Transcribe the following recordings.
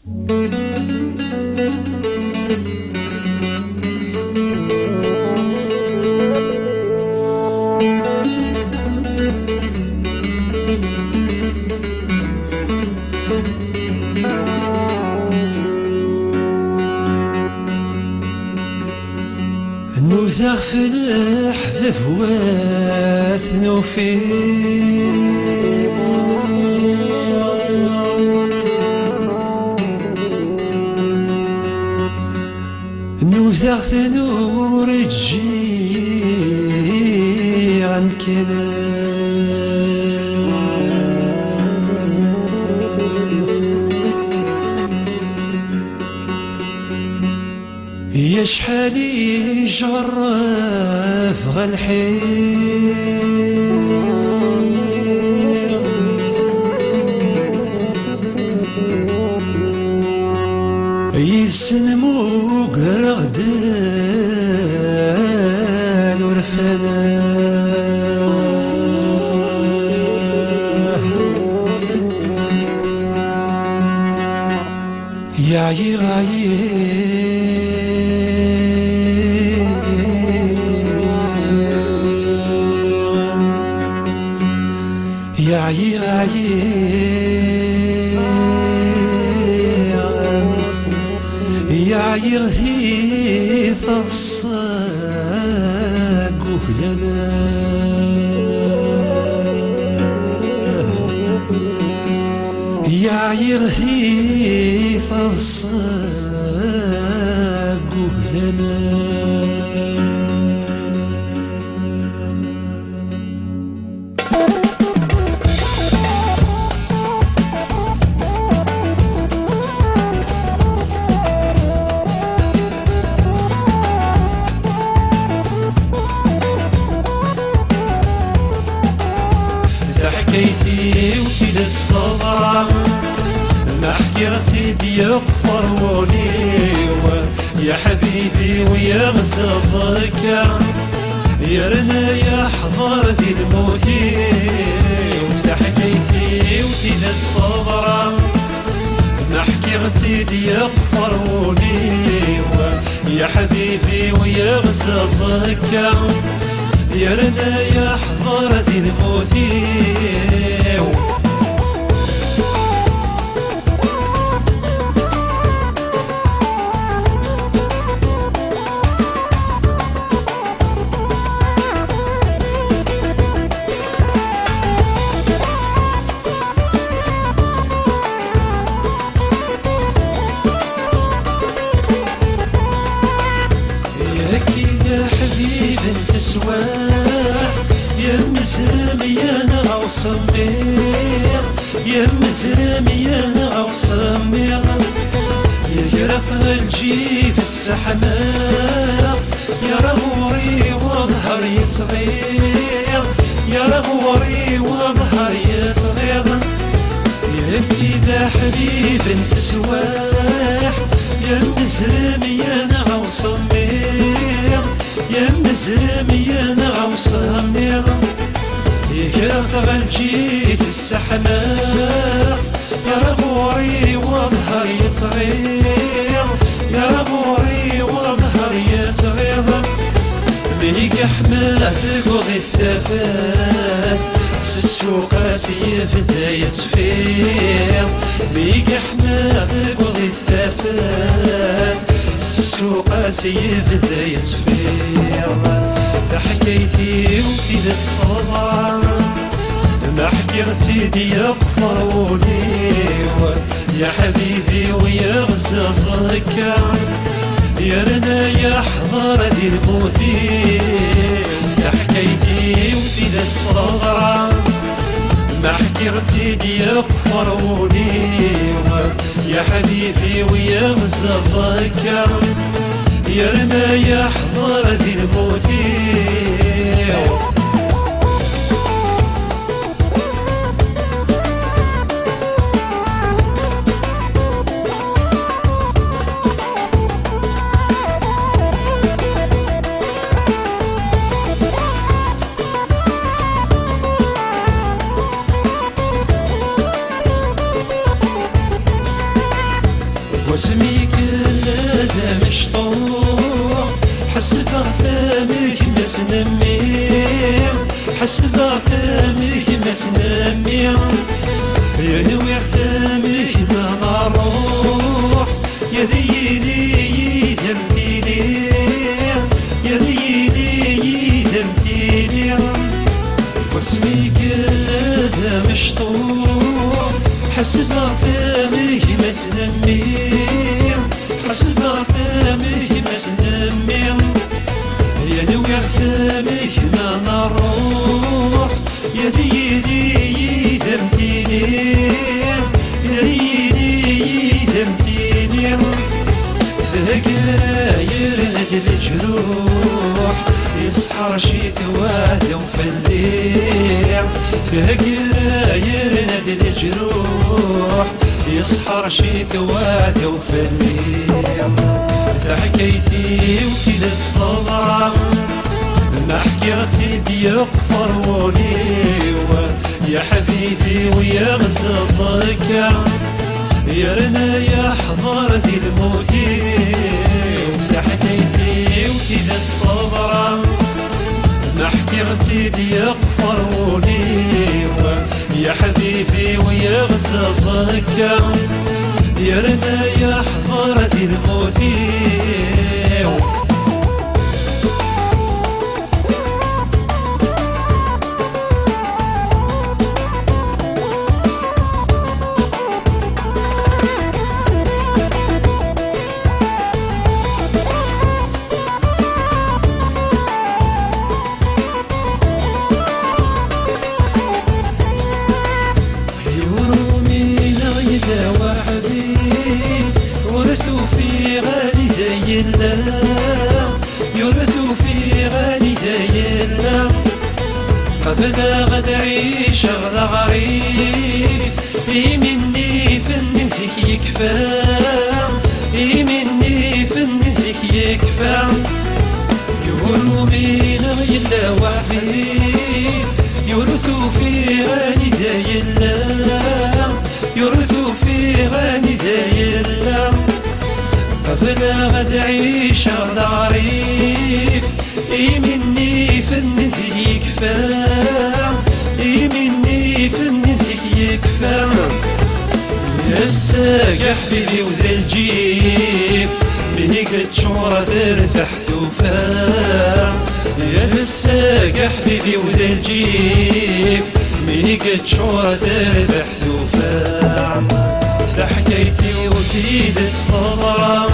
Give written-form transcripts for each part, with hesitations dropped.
نوثق في الحفاف واث نوفي نوثق ثنور تجي عن يا شحالي جرف غالحين يسنمو قرغدان ورفنا يعي يغثيث الصاق وهلنا يغثيث الصاق وهلنا حكيتي وتيدت صدرا ما حكيتي يغفر ولي يا حبيبي ويا غزازك يا رنا يا حضر ذي الموتي وتا حكيتي وتيدت صدرا ما حكيتي يغفر ولي يا حبيبي ويا غزازك يا رنا يا حضرة الموتي يا كي يا حبيب انت سواح يا مزرمي انا غوصمير يا مزرمي انا غوصمير يا جرف الجيف السحماق يا رغوري وظهر يتغير يا رغوري وظهر يتغير يا كذا حبيب انت سواح يا مزرمي انا غوصمير يا مزرمي انا غوصمير يا غنجي في السحماق يا رغوري وظهر يتغير يا رغوري وظهر يتغير بيك حماه تقضي الثفات السوق سيف ذاية تفير بيك حماه تقضي الثفات السوق سيف ذاية تفير حكيتي وتيدت صدر ما حكيتي دي يغفر ولي يا حبيبي ويا غزازك يا رنا يا حضر ذي الموتي حكيتي وتيدت صدر ما حكيتي دي يغفر ولي يا حبيبي ويا غزازك يا رنا يا حضر ذي الموتي واسميك لا مشطوح حسبها ثامك مسنمي حسبها ثامك مسنمي يا نويع ثامك ما نروح يا ذيلي ذمتيلي يا ذيلي ذمتيلي واسميك لا مشطوح حسبها ثامك مسنمي حسبها ثامك مسنمي يا نويع ثامك ما نروح يا ذيلي ذمتيلي يا ذيلي ذمتيلي فقاير هاد الجروح يسحر شي ثواث وفليع فقاير هاد الجروح يسحر شي ثواث وفليع ذا حكايتي وتيدت صدرا ما حكيتي ديق ولي يا حبيبي ويا غزازك يا رنا يا حضر ذي الموتي ولا حكايتي وتيدت صدرا ما حكيتي ديق ولي يا حبيبي ويا غزازك يا رنا يا حضر ذي الموتي يورثوا في غالي دايلا يورثوا في غالي دايلا قبل غد عيش غدا غريب مني فن نسيك يكفى مني فن نسيك يكفى يورو بينا يلا وحدي يورثوا في غالي دايلا يورثوا في غالي دايلا قبل غد عيش غدا غريب مني فن نسيك يكفى مني فن نسيك يكفى يا الساق حبيبي وذا الجيف بهيك تشورة ترتاح ثوفا يا الساق حبيبي وذا الجيف بهيك تشورة ترتاح ثوفا فتح حكايتي وسيد الصدرا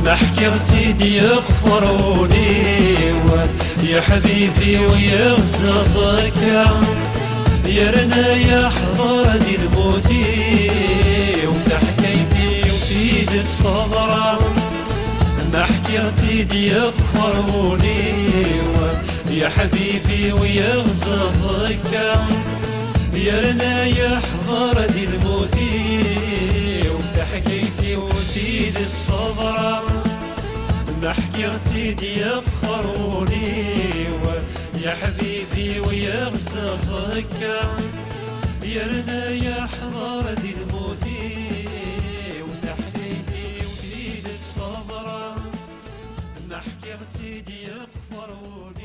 ما حكيتي ديق فروني يا حبيبي ويا غزازك يا رنا يا حضر ذي الموتي وفتح حكايتي وسيد الصدرا ما حكيتي ديق فروني يا حبيبي ويا غزازك يا رنا يا حضر ذي الموتي وفتح حكايتي وسيد الصدرا ما حكيتي ديق فروني يا حبيبي ويا غزازك يا رنا يا حضر ذي الموتي وفتح حكايتي وسيد الصدرا ما حكيتي ديق فروني